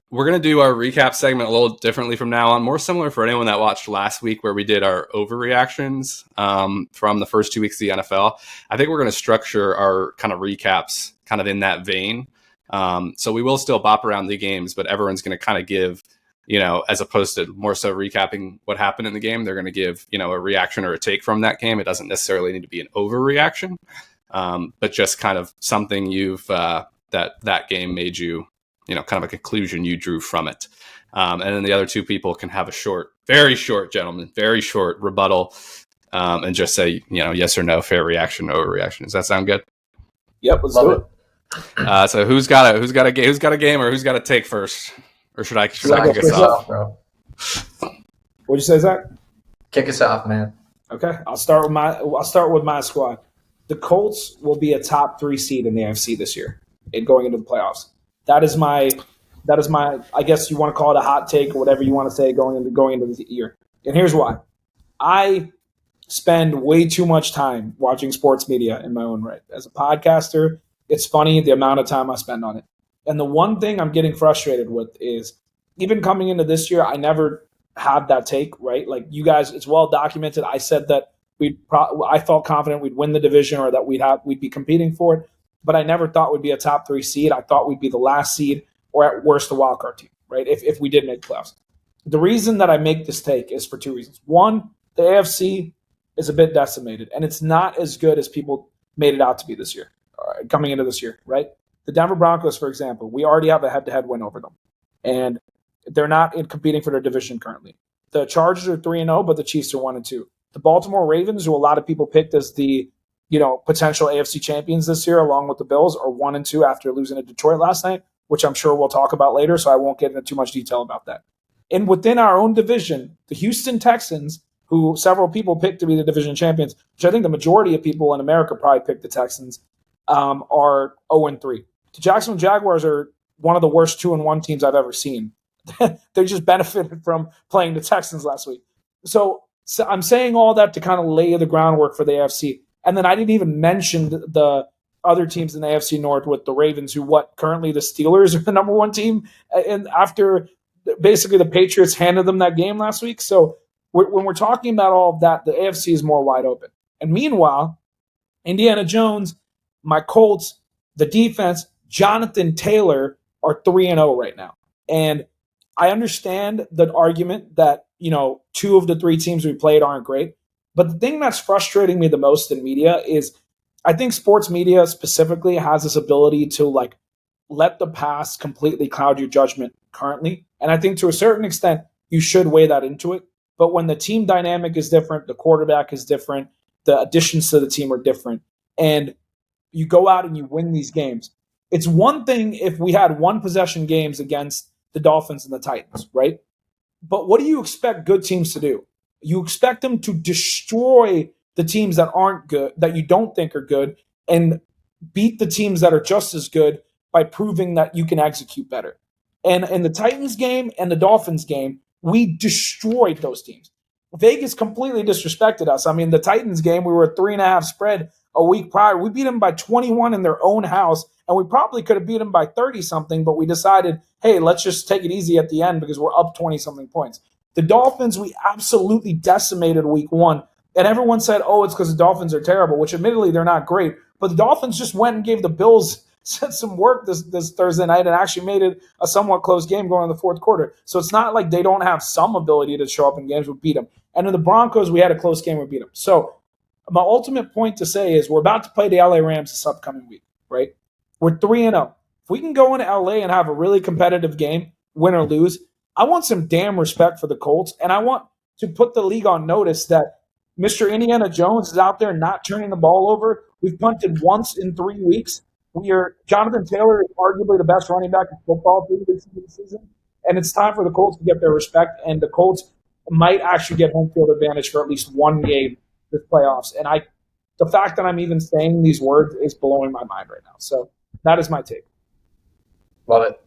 We're going to do our recap segment a little differently from now on, more similar for anyone that watched last week where we did our overreactions from the first 2 weeks of the NFL. I think we're going to structure our kind of recaps kind of in that vein. So we will still bop around the games, but everyone's going to kind of give, as opposed to more so recapping what happened in the game, they're going to give, a reaction or a take from that game. It doesn't necessarily need to be an overreaction, but just kind of something that game made you, kind of a conclusion you drew from it. And then the other two people can have a very short rebuttal and just say, yes or no, fair reaction, no overreaction. Does that sound good? Yep, let's do it. So who's got a game or who's got to take first? Or should I kick us off, bro? What'd you say, Zach? Kick us off, man. Okay, I'll start with my squad. The Colts will be a top 3 seed in the AFC this year, going into the playoffs. That is my, I guess you want to call it a hot take or whatever you want to say going into the year. And here's why. I spend way too much time watching sports media in my own right. As a podcaster, it's funny the amount of time I spend on it. And the one thing I'm getting frustrated with is even coming into this year, I never had that take, right? Like you guys, it's well documented. I said that I felt confident we'd win the division or that we'd be competing for it. But I never thought we'd be a top 3 seed. I thought we'd be the last seed or at worst a wildcard team, right, if we did make playoffs. The reason that I make this take is for 2 reasons. One, the AFC is a bit decimated, and it's not as good as people made it out to be this year, coming into this year, right? The Denver Broncos, for example, we already have a head-to-head win over them, and they're not competing for their division currently. The Chargers are 3-0, but the Chiefs are 1-2. The Baltimore Ravens, who a lot of people picked as the potential AFC champions this year, along with the Bills, are 1-2 after losing to Detroit last night, which I'm sure we'll talk about later, so I won't get into too much detail about that. And within our own division, the Houston Texans, who several people picked to be the division champions, which I think the majority of people in America probably picked the Texans, are 0-3. The Jacksonville Jaguars are one of the worst 2-1 teams I've ever seen. They just benefited from playing the Texans last week. So I'm saying all that to kind of lay the groundwork for the AFC. And then I didn't even mention the other teams in the AFC North with the Ravens, who currently the Steelers are the number 1 team. And after basically the Patriots handed them that game last week. So when we're talking about all of that, the AFC is more wide open. And meanwhile, Indiana Jones, my Colts, the defense, Jonathan Taylor are 3-0 right now. And I understand the argument that, 2 of the 3 teams we played aren't great. But the thing that's frustrating me the most in media is I think sports media specifically has this ability to let the past completely cloud your judgment currently. And I think to a certain extent, you should weigh that into it. But when the team dynamic is different, the quarterback is different, the additions to the team are different, and you go out and you win these games. It's one thing if we had 1 possession games against the Dolphins and the Titans, right? But what do you expect good teams to do? You expect them to destroy the teams that aren't good, that you don't think are good, and beat the teams that are just as good by proving that you can execute better. And in the Titans game and the Dolphins game, we destroyed those teams. Vegas completely disrespected us. I mean, the Titans game, we were a 3.5 spread a week prior. We beat them by 21 in their own house, and we probably could have beat them by 30-something, but we decided, hey, let's just take it easy at the end because we're up 20-something points. The Dolphins, we absolutely decimated week 1. And everyone said, oh, it's because the Dolphins are terrible, which admittedly they're not great. But the Dolphins just went and gave the Bills some work this Thursday night and actually made it a somewhat close game going in the fourth quarter. So it's not like they don't have some ability to show up in games. We beat them. And in the Broncos, we had a close game. We beat them. So my ultimate point to say is we're about to play the LA Rams this upcoming week, right? We're 3-0. If we can go into LA and have a really competitive game, win or lose, I want some damn respect for the Colts, and I want to put the league on notice that Mr. Indiana Jones is out there not turning the ball over. We've punted once in 3 weeks. Jonathan Taylor is arguably the best running back in football through this season, and it's time for the Colts to get their respect. And the Colts might actually get home field advantage for at least one game this playoffs. And the fact that I'm even saying these words is blowing my mind right now. So that is my take. Love it.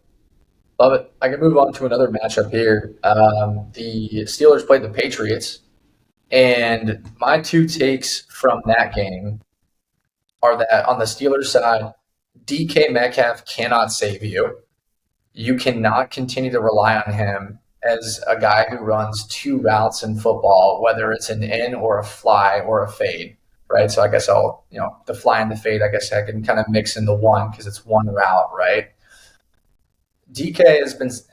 Love it. I can move on to another matchup here. The Steelers played the Patriots, and my two takes from that game are that on the Steelers side, DK Metcalf cannot save you. You cannot continue to rely on him as a guy who runs two routes in football, whether it's an in or a fly or a fade, right? So I guess the fly and the fade, I guess I can kind of mix in the one because it's one route, right? DK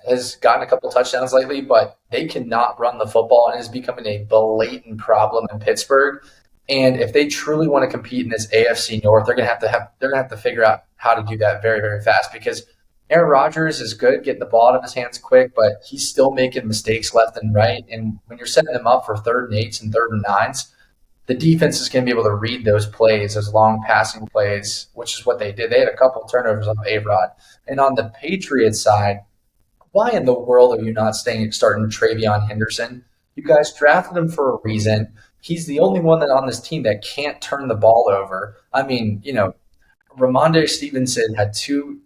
has gotten a couple touchdowns lately, but they cannot run the football and is becoming a blatant problem in Pittsburgh. And if they truly want to compete in this AFC North, they're gonna have to figure out how to do that very, very fast because Aaron Rodgers is good getting the ball out of his hands quick, but he's still making mistakes left and right. And when you're setting them up for 3rd and 8s and 3rd and 9s, the defense is going to be able to read those plays, those long passing plays, which is what they did. They had a couple of turnovers on A-Rod. And on the Patriots side, why in the world are you not starting Travion Henderson? You guys drafted him for a reason. He's the only one that on this team that can't turn the ball over. I mean, Ramondre Stevenson had two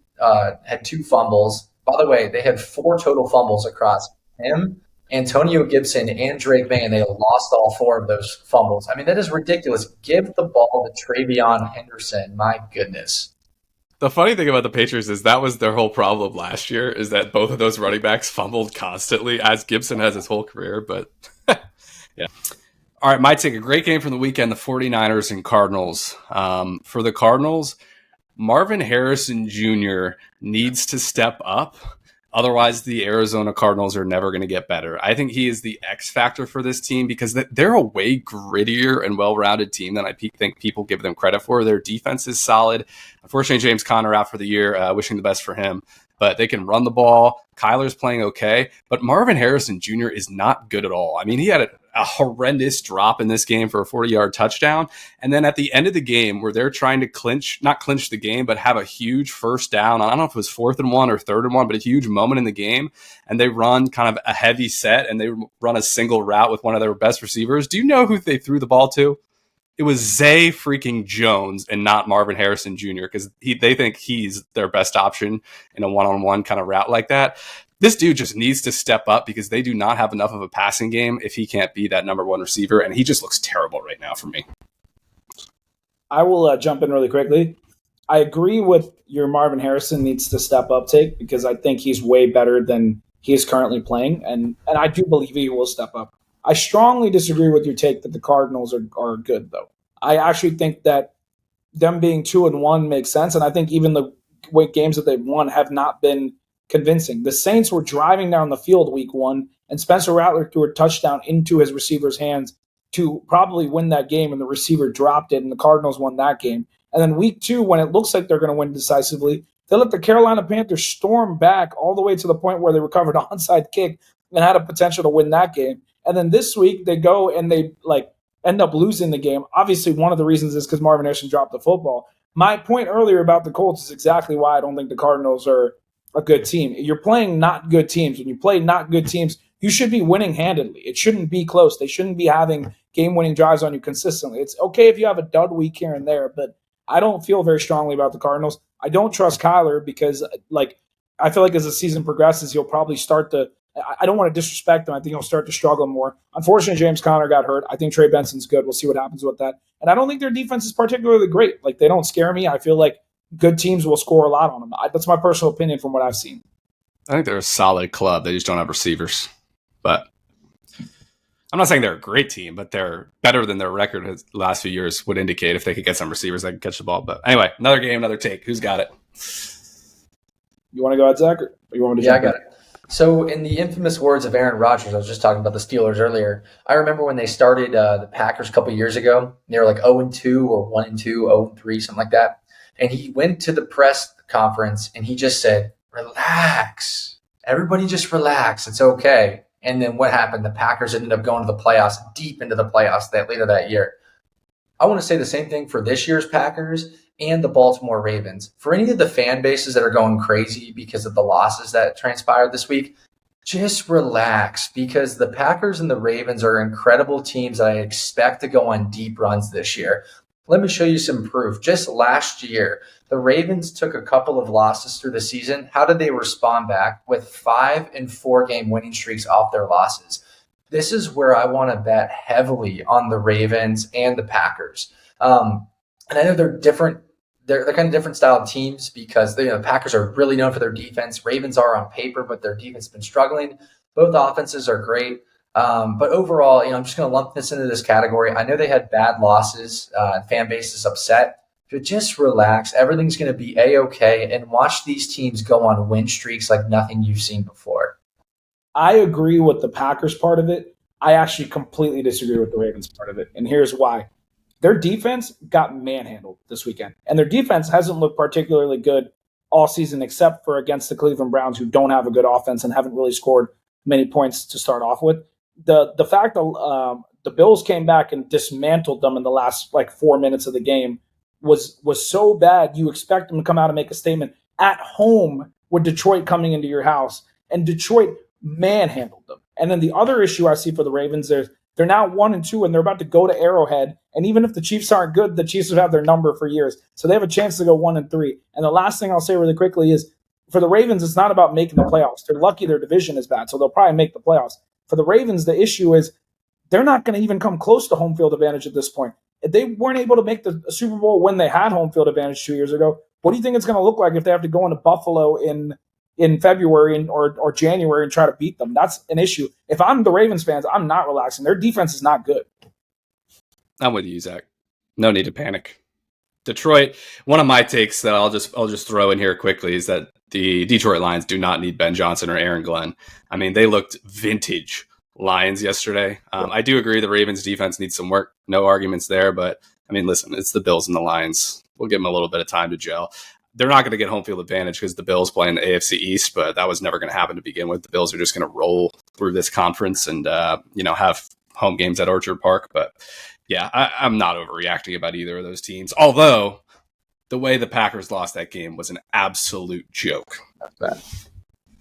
fumbles. By the way, they had 4 total fumbles across him, Antonio Gibson, and Drake May, and they lost all 4 of those fumbles. I mean, that is ridiculous. Give the ball to Travion Henderson. My goodness. The funny thing about the Patriots is that was their whole problem last year, is that both of those running backs fumbled constantly, as Gibson has his whole career. But, yeah. All right, my take, a great game from the weekend, the 49ers and Cardinals. For the Cardinals, Marvin Harrison Jr. needs to step up. Otherwise, the Arizona Cardinals are never going to get better. I think he is the X factor for this team because they're a way grittier and well-rounded team than I think people give them credit for. Their defense is solid. Unfortunately, James Conner out for the year, wishing the best for him. But they can run the ball. Kyler's playing okay. But Marvin Harrison Jr. is not good at all. I mean, he had a horrendous drop in this game for a 40-yard touchdown. And then at the end of the game where they're trying to not clinch the game, but have a huge first down. I don't know if it was 4th and 1 or 3rd and 1, but a huge moment in the game. And they run kind of a heavy set and they run a single route with one of their best receivers. Do you know who they threw the ball to? It was Zay freaking Jones and not Marvin Harrison Jr. because they think he's their best option in a one-on-one kind of route like that. This dude just needs to step up because they do not have enough of a passing game if he can't be that number 1 receiver, and he just looks terrible right now for me. I will jump in really quickly. I agree with your Marvin Harrison needs to step up take because I think he's way better than he is currently playing, and I do believe he will step up. I strongly disagree with your take that the Cardinals are good, though. I actually think that them being 2-1 makes sense, and I think even the games that they've won have not been convincing. The Saints were driving down the field week 1, and Spencer Rattler threw a touchdown into his receiver's hands to probably win that game, and the receiver dropped it, and the Cardinals won that game. And then week 2, when it looks like they're going to win decisively, they let the Carolina Panthers storm back all the way to the point where they recovered an onside kick and had a potential to win that game. And then this week they go and they end up losing the game. Obviously, one of the reasons is because Marvin Harrison dropped the football. My point earlier about the Colts is exactly why I don't think the Cardinals are a good team. You're playing not good teams. When you play not good teams, you should be winning handedly. It shouldn't be close. They shouldn't be having game-winning drives on you consistently. It's okay if you have a dud week here and there, but I don't feel very strongly about the Cardinals. I don't trust Kyler because, I feel like as the season progresses, he'll probably start to I don't want to disrespect him. I think he'll start to struggle more. Unfortunately, James Conner got hurt. I think Trey Benson's good. We'll see what happens with that. And I don't think their defense is particularly great. They don't scare me. I feel like good teams will score a lot on them. That's my personal opinion from what I've seen. I think they're a solid club. They just don't have receivers. But I'm not saying they're a great team, but they're better than their record the last few years would indicate. If they could get some receivers that can catch the ball. But anyway, another game, another take. Who's got it? You want to go ahead, Zach? Or you want me to jump in? I got it. So in the infamous words of Aaron Rodgers, I was just talking about the Steelers earlier. I remember when they started the Packers a couple years ago. They were 0-2 or 1-2, 0-3, something like that. And he went to the press conference and he just said, "Relax. Everybody just relax. It's okay." And then what happened? The Packers ended up going to the playoffs, deep into the playoffs later that year. I want to say the same thing for this year's Packers. and the Baltimore Ravens. For any of the fan bases that are going crazy because of the losses that transpired this week, just relax, because the Packers and the Ravens are incredible teams that I expect to go on deep runs this year. Let me show you some proof. Just last year, the Ravens took a couple of losses through the season. How did they respond back? With 5 and 4 game winning streaks off their losses. This is where I want to bet heavily on the Ravens and the Packers. And I know they're different. They're kind of different style teams because the Packers are really known for their defense. Ravens are on paper, but their defense has been struggling. Both offenses are great. But overall, I'm just going to lump this into this category. I know they had bad losses. Fan base is upset. But just relax. Everything's going to be A-okay. And watch these teams go on win streaks like nothing you've seen before. I agree with the Packers part of it. I actually completely disagree with the Ravens part of it. And here's why. Their defense got manhandled this weekend. And their defense hasn't looked particularly good all season except for against the Cleveland Browns, who don't have a good offense and haven't really scored many points to start off with. The fact that the Bills came back and dismantled them in the last 4 minutes of the game was so bad. You expect them to come out and make a statement at home with Detroit coming into your house. And Detroit manhandled them. And then the other issue I see for the Ravens, they're now 1-2, and they're about to go to Arrowhead. And even if the Chiefs aren't good, the Chiefs would have their number for years. So they have a chance to go 1-3. And the last thing I'll say really quickly is, for the Ravens, it's not about making the playoffs. They're lucky their division is bad, so they'll probably make the playoffs. For the Ravens, the issue is they're not going to even come close to home field advantage at this point. If they weren't able to make the Super Bowl when they had home field advantage 2 years ago, what do you think it's going to look like if they have to go into Buffalo in February or January and try to beat them? That's an issue. If I'm the Ravens fans, I'm not relaxing. Their defense is not good. I'm with you, Zach. No need to panic. Detroit, one of my takes that I'll just throw in here quickly is that the Detroit Lions do not need Ben Johnson or Aaron Glenn. I mean, they looked vintage Lions yesterday. I do agree the Ravens defense needs some work. No arguments there. But, I mean, listen, it's the Bills and the Lions. We'll give them a little bit of time to gel. They're not going to get home field advantage because the Bills play in the AFC East, but that was never going to happen to begin with. The Bills are just going to roll through this conference and, have home games at Orchard Park. But, yeah, I'm not overreacting about either of those teams. Although, the way the Packers lost that game was an absolute joke.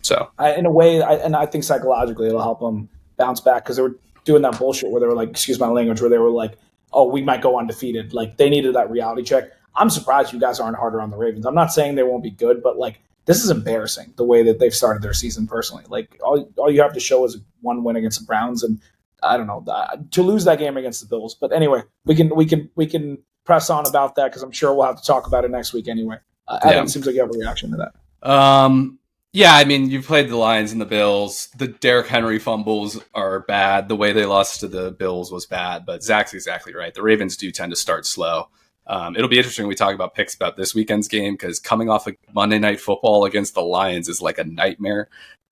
So, in a way, I think psychologically it'll help them bounce back because they were doing that bullshit where they were like, excuse my language, where they were like, oh, we might go undefeated. Like, they needed that reality check. I'm surprised you guys aren't harder on the Ravens. I'm not saying they won't be good, but this is embarrassing the way that they've started their season personally. All you have to show is one win against the Browns, and I don't know, to lose that game against the Bills. But anyway, we can press on about that because I'm sure we'll have to talk about it next week anyway. Adam, seems like you have a reaction to that. Yeah, I mean, you played the Lions and the Bills. The Derrick Henry fumbles are bad. The way they lost to the Bills was bad, but Zach's exactly right. The Ravens do tend to start slow. It'll be interesting when we talk about picks about this weekend's game because coming off of Monday Night Football against the Lions is like a nightmare.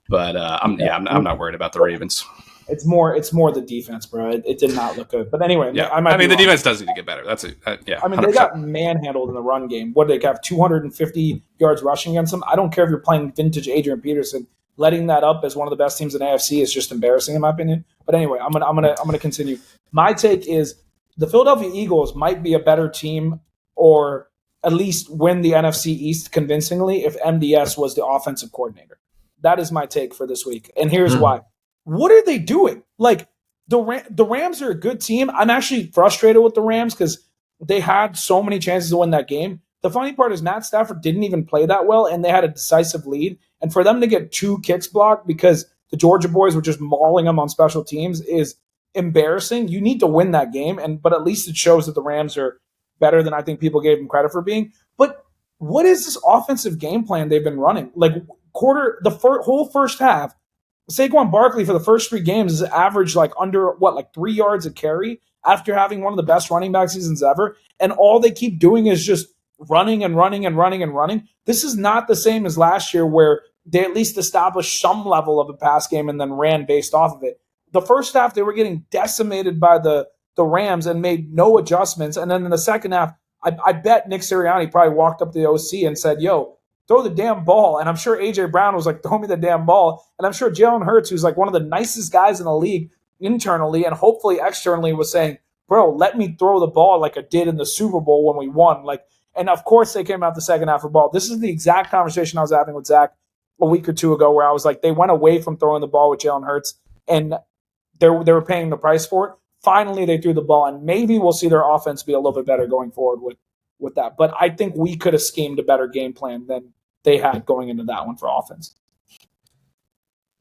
But I'm not worried about the Ravens. It's more the defense, bro. It did not look good. But anyway, yeah. I mean, the defense does need to get better. That's it. Yeah. I mean, 100%. They got manhandled in the run game. What did they have? 250 yards rushing against them. I don't care if you're playing vintage Adrian Peterson. Letting that up as one of the best teams in AFC is just embarrassing in my opinion. But anyway, I'm gonna continue. My take is the Philadelphia Eagles might be a better team or at least win the NFC East convincingly if MDS was the offensive coordinator. That is my take for this week. And here's why. What are they doing? The Rams are a good team. I'm actually frustrated with the Rams because they had so many chances to win that game. The funny part is Matt Stafford didn't even play that well, and they had a decisive lead. And for them to get 2 kicks blocked because the Georgia boys were just mauling them on special teams is embarrassing. You need to win that game, but at least it shows that the Rams are better than I think people gave them credit for being. But what is this offensive game plan they've been running? Whole first half, Saquon Barkley for the first 3 games is averaged under 3 yards a carry after having one of the best running back seasons ever. And all they keep doing is just running and running and running and running. This is not the same as last year where they at least established some level of a pass game and then ran based off of it. The first half, they were getting decimated by the Rams and made no adjustments. And then in the second half, I bet Nick Sirianni probably walked up to the OC and said, yo, throw the damn ball. And I'm sure A.J. Brown was like, throw me the damn ball. And I'm sure Jalen Hurts, who's one of the nicest guys in the league internally and hopefully externally, was saying, bro, let me throw the ball like I did in the Super Bowl when we won. And of course, they came out the second half of the ball. This is the exact conversation I was having with Zach a week or two ago, where I was like, they went away from throwing the ball with Jalen Hurts, and they were paying the price for it. Finally, they threw the ball, and maybe we'll see their offense be a little bit better going forward with that. But I think we could have schemed a better game plan than they had going into that one for offense.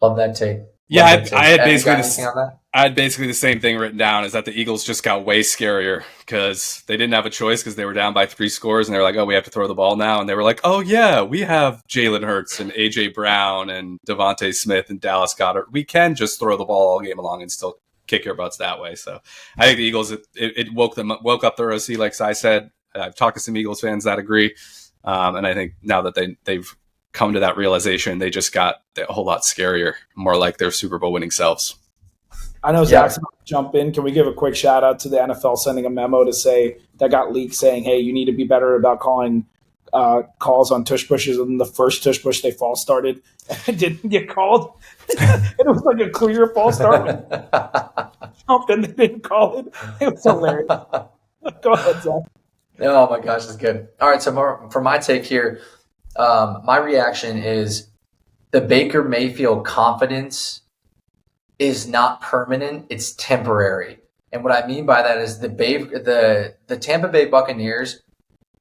Love that take. Yeah, I had basically the same thing written down, is that the Eagles just got way scarier because they didn't have a choice because they were down by 3 scores, and they were like, oh, we have to throw the ball now. And they were like, oh, yeah, we have Jalen Hurts and A.J. Brown and Devontae Smith and Dallas Goedert. We can just throw the ball all game long and still kick your butts that way. So I think the Eagles, it woke up their OC, like I said. I've talked to some Eagles fans that agree. And I think now that they've come to that realization, they just got a whole lot scarier, more like their Super Bowl winning selves. I know Zach's about to jump in. Can we give a quick shout out to the NFL sending a memo to say that got leaked saying, hey, you need to be better about calling calls on tush pushes, and the first tush push they false started and didn't get called. And it was like a clear false start. Jumped and they didn't call it. It was hilarious. Go ahead, Zach. Oh my gosh, that's good. All right, so for my take here, my reaction is the Baker Mayfield confidence is not permanent; it's temporary. And what I mean by that is the Tampa Bay Buccaneers,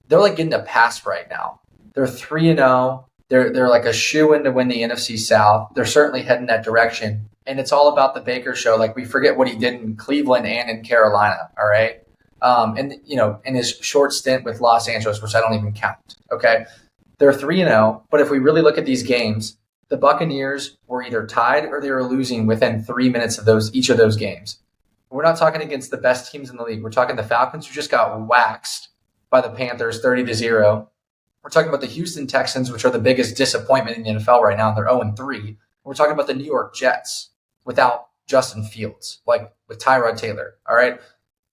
they're like getting a pass right now. They're 3-0. They're like a shoo-in to win the NFC South. They're certainly heading that direction. And it's all about the Baker show. Like, we forget what he did in Cleveland and in Carolina, all right? And, in his short stint with Los Angeles, which I don't even count, okay? They're 3-0, but if we really look at these games, the Buccaneers were either tied or they were losing within 3 minutes of each of those games. We're not talking against the best teams in the league. We're talking the Falcons, who just got waxed by the Panthers 30-0. We're talking about the Houston Texans, which are the biggest disappointment in the NFL right now. They're 0-3. We're talking about the New York Jets without Justin Fields, like with Tyrod Taylor. All right.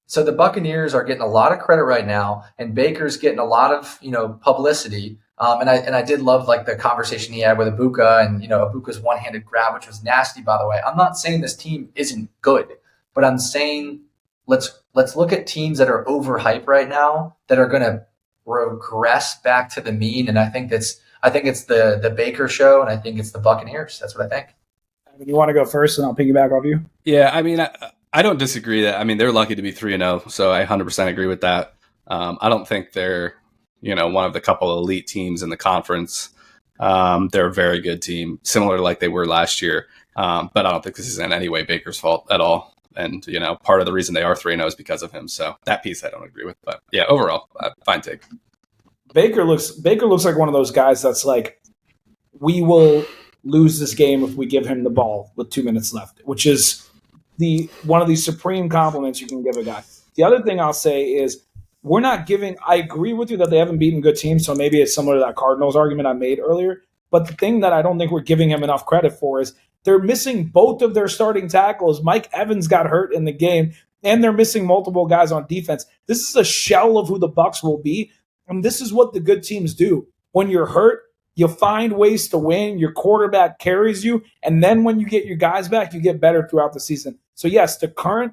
So the Buccaneers are getting a lot of credit right now, and Baker's getting a lot of publicity. And I did love like the conversation he had with Ibuka, and Ibuka's one-handed grab, which was nasty, by the way. I'm not saying this team isn't good, but I'm saying let's look at teams that are overhyped right now that are going to regress back to the mean. And I think it's the Baker show, and I think it's the Buccaneers. That's what I think. You want to go first, and I'll piggyback off you? Yeah, I mean, I don't disagree that. I mean, they're lucky to be 3-0, so I 100% agree with that. I don't think they're, one of the couple elite teams in the conference. They're a very good team, similar to like they were last year. But I don't think this is in any way Baker's fault at all. And, part of the reason they are 3-0 is because of him. So that piece I don't agree with. But yeah, overall, fine take. Baker looks like one of those guys that's like, we will lose this game if we give him the ball with 2 minutes left, which is one of the supreme compliments you can give a guy. The other thing I'll say is we're not giving – I agree with you that they haven't beaten good teams, so maybe it's similar to that Cardinals argument I made earlier. But the thing that I don't think we're giving him enough credit for is they're missing both of their starting tackles. Mike Evans got hurt in the game, and they're missing multiple guys on defense. This is a shell of who the Bucs will be, and this is what the good teams do. When you're hurt, you find ways to win. Your quarterback carries you, and then when you get your guys back, you get better throughout the season. So, yes, the current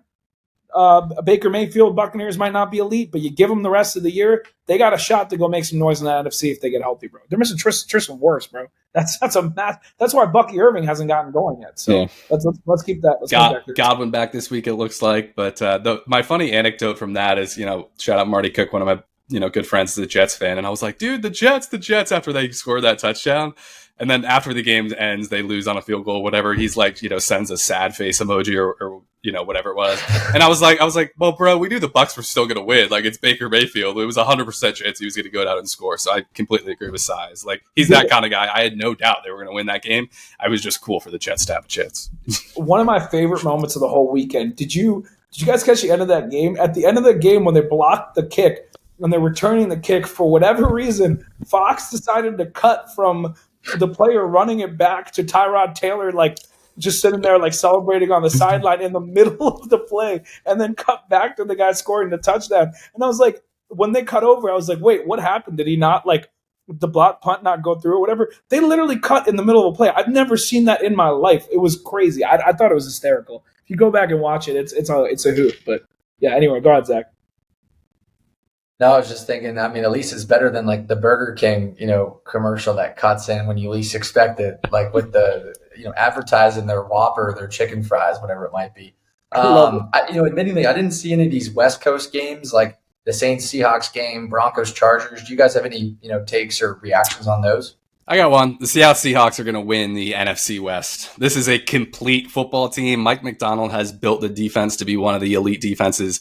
Baker Mayfield Buccaneers might not be elite, but you give them the rest of the year, they got a shot to go make some noise in the NFC if they get healthy, bro. They're missing Tristan Wirfs, bro. That's why Bucky Irving hasn't gotten going yet. So yeah. let's keep that. Godwin back this week, it looks like. But my funny anecdote from that is, shout out Marty Cook, one of my good friends is a Jets fan, and I was like, dude, the Jets after they scored that touchdown. And then after the game ends, they lose on a field goal, whatever. He's like, sends a sad face emoji or whatever it was. And I was like, well, bro, we knew the Bucs were still going to win. Like, it's Baker Mayfield. It was 100% chance he was going to go down and score. So I completely agree with Size. Like, he's that kind of guy. I had no doubt they were going to win that game. I was just cool for the Jets to have a chance. One of my favorite moments of the whole weekend. Did you guys catch the end of that game? At the end of the game, when they blocked the kick, when they're returning the kick, for whatever reason, Fox decided to cut from the player running it back to Tyrod Taylor, like just sitting there like celebrating on the sideline in the middle of the play, and then cut back to the guy scoring the touchdown. And I was like, when they cut over, I was like, wait, what happened? Did he not, like, the block punt not go through or whatever? They literally cut in the middle of a play. I've never seen that in my life. It was crazy. I thought it was hysterical. If you go back and watch it, it's a hoot. But yeah, anyway, go ahead, Zach. No, I was just thinking, I mean, at least it's better than like the Burger King, commercial that cuts in when you least expect it, like with the, advertising their Whopper, their chicken fries, whatever it might be. I love it. Admittingly, I didn't see any of these West Coast games, like the Saints Seahawks game, Broncos Chargers. Do you guys have any, takes or reactions on those? I got one. The Seattle Seahawks are going to win the NFC West. This is a complete football team. Mike McDonald has built the defense to be one of the elite defenses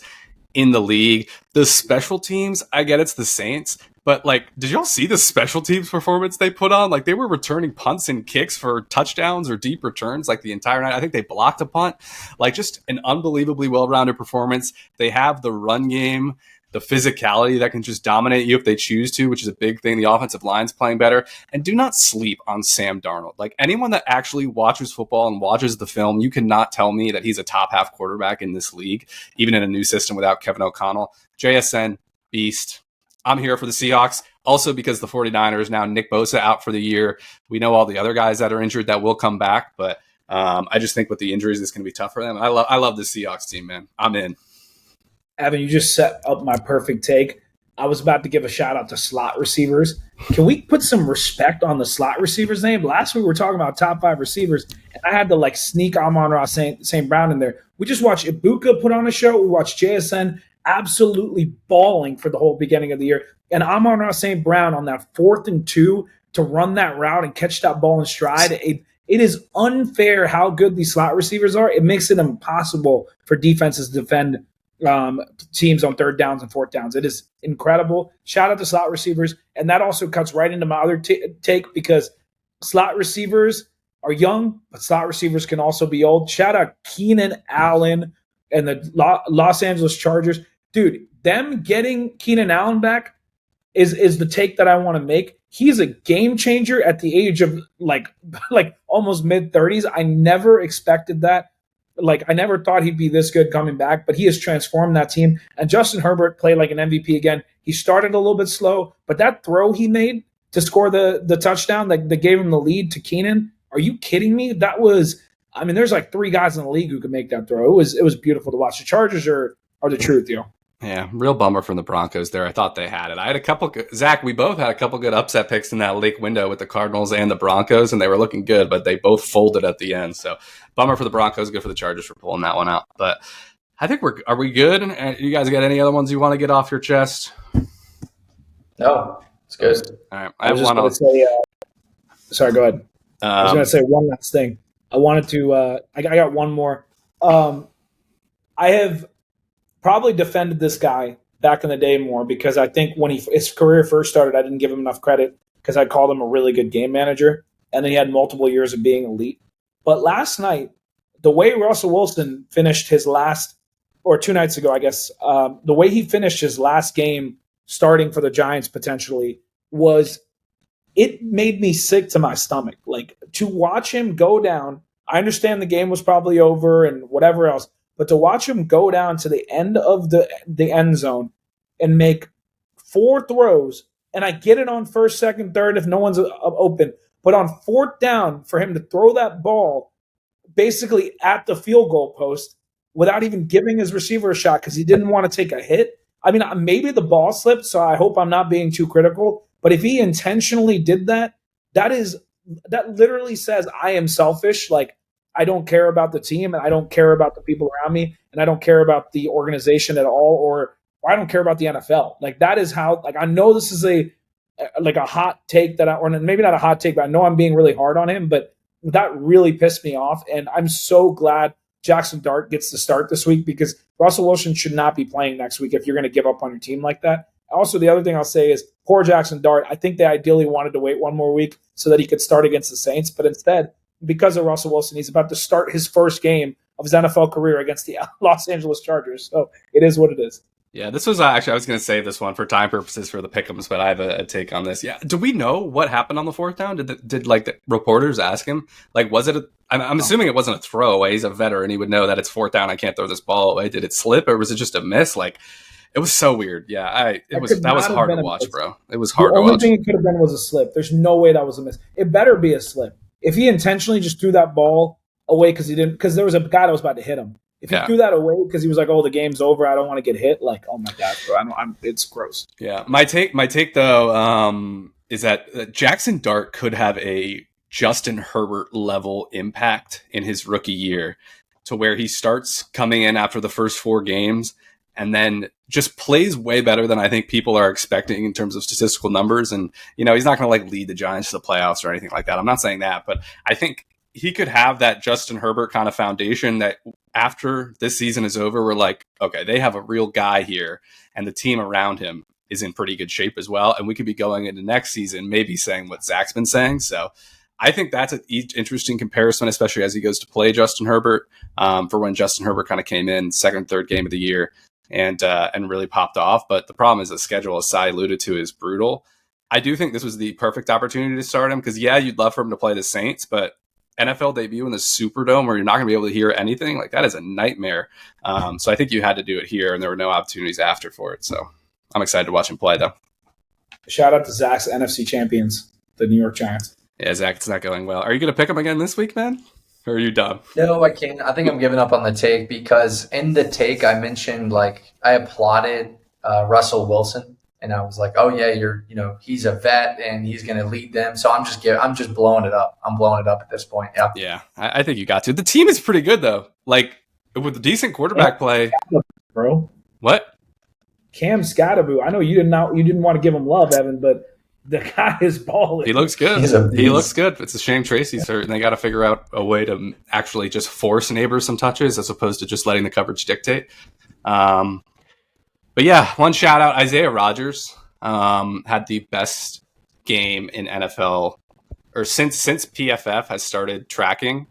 in the league. The special teams, I get it's the Saints, but did y'all see the special teams performance they put on? They were returning punts and kicks for touchdowns or deep returns the entire night. I think they blocked a punt. Just an unbelievably well-rounded performance. They have the run game, the physicality that can just dominate you if they choose to, which is a big thing. The offensive line's playing better. And do not sleep on Sam Darnold. Anyone that actually watches football and watches the film, you cannot tell me that he's a top half quarterback in this league, even in a new system without Kevin O'Connell. JSN, beast. I'm here for the Seahawks. Also because the 49ers, now Nick Bosa out for the year. We know all the other guys that are injured that will come back, but I just think with the injuries, it's going to be tough for them. I love the Seahawks team, man. I'm in. Evan, you just set up my perfect take. I was about to give a shout out to slot receivers. Can we put some respect on the slot receiver's name? Last week we were talking about top 5 receivers, and I had to sneak Amon-Ra St. Brown in there. We just watched Ibuka put on a show. We watched JSN absolutely balling for the whole beginning of the year. And Amon-Ra St. Brown on that 4th and 2 to run that route and catch that ball in stride. It is unfair how good these slot receivers are. It makes it impossible for defenses to defend teams on 3rd downs and 4th downs. It is incredible. Shout out to slot receivers. And that also cuts right into my other take because slot receivers are young, but slot receivers can also be old. Shout out Keenan Allen and the Los Angeles Chargers. Dude, them getting Keenan Allen back is the take that I want to make. He's a game changer at the age of almost mid-30s. I never expected that. I never thought he'd be this good coming back, but he has transformed that team. And Justin Herbert played like an MVP again. He started a little bit slow, but that throw he made to score the touchdown that gave him the lead to Keenan, are you kidding me? That was, there's 3 guys in the league who could make that throw. It was beautiful to watch. The Chargers are the truth, yo. Yeah, real bummer from the broncos there. I thought they had it. I had a couple – Zach, we both had a couple good upset picks in that late window with the Cardinals and the Broncos, and they were looking good, but they both folded at the end. So bummer for the Broncos, good for the Chargers for pulling that one out. But I think are we good? And you guys got any other ones you want to get off your chest? No, it's good. All right. I was just going to say sorry, go ahead. I was going to say one last thing. I wanted to I got one more. I have probably defended this guy back in the day more because I think when his career first started, I didn't give him enough credit because I called him a really good game manager, and then he had multiple years of being elite. But last night, the way Russell Wilson finished his last, or 2 nights ago, I guess, the way he finished his last game starting for the Giants potentially it made me sick to my stomach. To watch him go down, I understand the game was probably over and whatever else, but to watch him go down to the end of the end zone and make 4 throws, and I get it on 1st, 2nd, 3rd if no one's open, but on 4th down for him to throw that ball basically at the field goal post without even giving his receiver a shot because he didn't want to take a hit. Maybe the ball slipped, so I hope I'm not being too critical, but if he intentionally did that, that literally says I am selfish. I don't care about the team, and I don't care about the people around me, and I don't care about the organization at all, or I don't care about the NFL. That is how. I know this is a hot take or maybe not a hot take, but I know I'm being really hard on him. But that really pissed me off, and I'm so glad Jackson Dart gets to start this week because Russell Wilson should not be playing next week if you're going to give up on your team like that. Also, the other thing I'll say is poor Jackson Dart. I think they ideally wanted to wait one more week so that he could start against the Saints, but instead, because of Russell Wilson, he's about to start his first game of his NFL career against the Los Angeles Chargers. So it is what it is. Yeah, this was actually, I was going to save this one for time purposes for the pick'ems, but I have a take on this. Yeah. Do we know what happened on the 4th down? Did the reporters ask him? Was it I'm assuming it wasn't a throwaway. He's a veteran. He would know that it's 4th down. I can't throw this ball away. Did it slip or was it just a miss? It was so weird. Yeah. That was hard to watch, bro. It was hard to watch. The only thing it could have been was a slip. There's no way that was a miss. It better be a slip. If he intentionally just threw that ball away because there was a guy that was about to hit him, If he threw that away because he was like, "Oh, the game's over. I don't want to get hit." Like, oh my god, bro, it's gross. Yeah, my take though is that Jackson Dart could have a Justin Herbert level impact in his rookie year, to where he starts coming in after the first 4 games and then just plays way better than I think people are expecting in terms of statistical numbers. And, he's not going to like lead the Giants to the playoffs or anything like that. I'm not saying that, but I think he could have that Justin Herbert kind of foundation that after this season is over, we're like, okay, they have a real guy here and the team around him is in pretty good shape as well. And we could be going into next season, maybe saying what Zach's been saying. So I think that's an interesting comparison, especially as he goes to play Justin Herbert, for when Justin Herbert kind of came in second, third game of the year and really popped off. But the problem is the schedule, as Cy alluded to, is brutal. I do think this was the perfect opportunity to start him because, you'd love for him to play the Saints, but NFL debut in the Superdome where you're not going to be able to hear anything, like that is a nightmare. So I think you had to do it here, and there were no opportunities after for it. So I'm excited to watch him play, though. Shout out to Zach's NFC champions, the New York Giants. Yeah, Zach, it's not going well. Are you going to pick him again this week, man? Or are you done? No, I can't. I think I'm giving up on the take because in the take I mentioned, like, I applauded Russell Wilson, and I was like, oh yeah, he's a vet and he's going to lead them. So I'm just blowing it up. I'm blowing it up at this point. Yeah. Yeah, I think you got to. The team is pretty good though. Like with decent quarterback play, bro. What? Cam Scatterboo. I know you didn't want to give him love, Evan, but the guy is balling. He looks good. He looks good. It's a shame Tracy's hurt, and they got to figure out a way to actually just force Neighbors some touches as opposed to just letting the coverage dictate. But yeah, one shout out, Isaiah Rodgers had the best game in NFL, or since PFF has started tracking.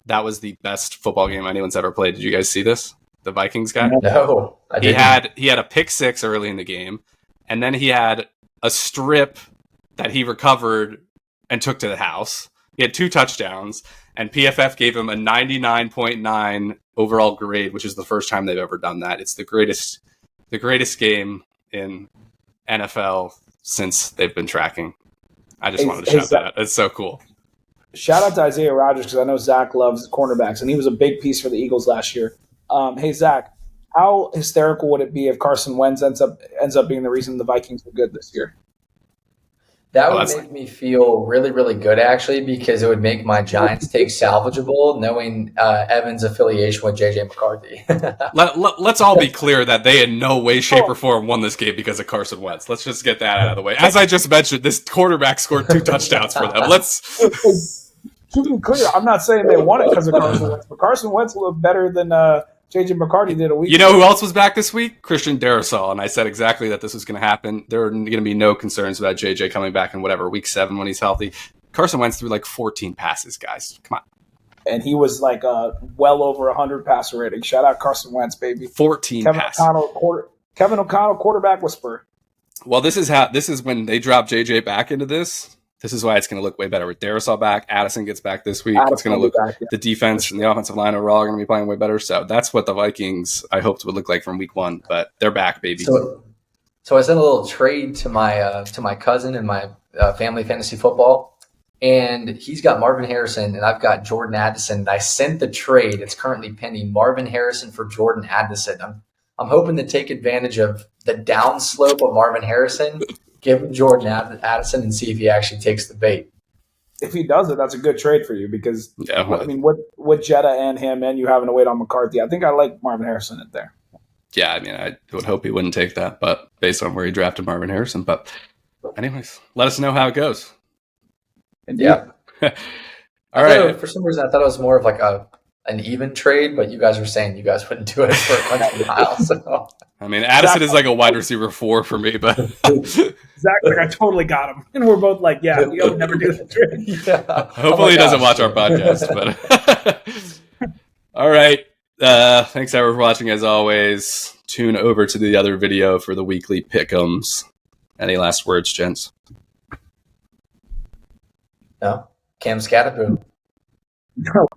That was the best football game anyone's ever played. Did you guys see this? The Vikings guy? No, I didn't. He had a pick 6 early in the game, and then he had a strip that he recovered and took to the house. He had 2 touchdowns, and PFF gave him a 99.9 overall grade, which is the first time they've ever done that. It's the greatest game in NFL since they've been tracking. I just wanted to shout that out. It's so cool. Shout out to Isaiah Rodgers because I know Zach loves cornerbacks, and he was a big piece for the Eagles last year. Hey, Zach, how hysterical would it be if Carson Wentz ends up being the reason the Vikings were good this year? That would make me feel really, really good, actually, because it would make my Giants take salvageable, knowing Evan's affiliation with J.J. McCarthy. Let's all be clear that they in no way, shape, or form won this game because of Carson Wentz. Let's just get that out of the way. As I just mentioned, this quarterback scored 2 touchdowns for them. To be clear, I'm not saying they won it because of Carson Wentz, but Carson Wentz looked better than J.J. McCarthy did a week ago. You know who else was back this week? Christian Darrisaw, and I said exactly that this was going to happen. There are going to be no concerns about J.J. coming back in week 7 when he's healthy. Carson Wentz threw like 14 passes, guys. Come on. And he was like well over 100 passer rating. Shout out Carson Wentz, baby. 14 passes. Kevin O'Connell, quarterback whisperer. Well, this is when they drop J.J. back into this. This is why it's going to look way better with Darrisaw back. Addison gets back this week. It's going to look back, yeah. The defense and the offensive line overall are going to be playing way better. So that's what the Vikings, I hoped, would look like from week 1. But they're back, baby. So I sent a little trade to my cousin in my family fantasy football, and he's got Marvin Harrison, and I've got Jordan Addison. And I sent the trade. It's currently pending. Marvin Harrison for Jordan Addison. I'm hoping to take advantage of the downslope of Marvin Harrison. Give him Jordan Addison and see if he actually takes the bait. If he does it, that's a good trade for you because, I mean, with Jetta and him and you having to wait on McCarthy, I think I like Marvin Harrison in there. Yeah, I mean, I would hope he wouldn't take that, but based on where he drafted Marvin Harrison. But anyways, let us know how it goes. Indeed. Yeah. All right. For some reason, I thought it was more of like an even trade, but you guys were saying you guys wouldn't do it for a country mile. So. I mean, Addison is like a wide receiver 4 for me, but Zach, like, I totally got him, and we're both like, "Yeah, we would never do the trade." Yeah. Hopefully, he doesn't watch our podcast. But all right, thanks everyone for watching. As always, tune over to the other video for the weekly pick'ems. Any last words, gents? No, Cam Scatterboo. No,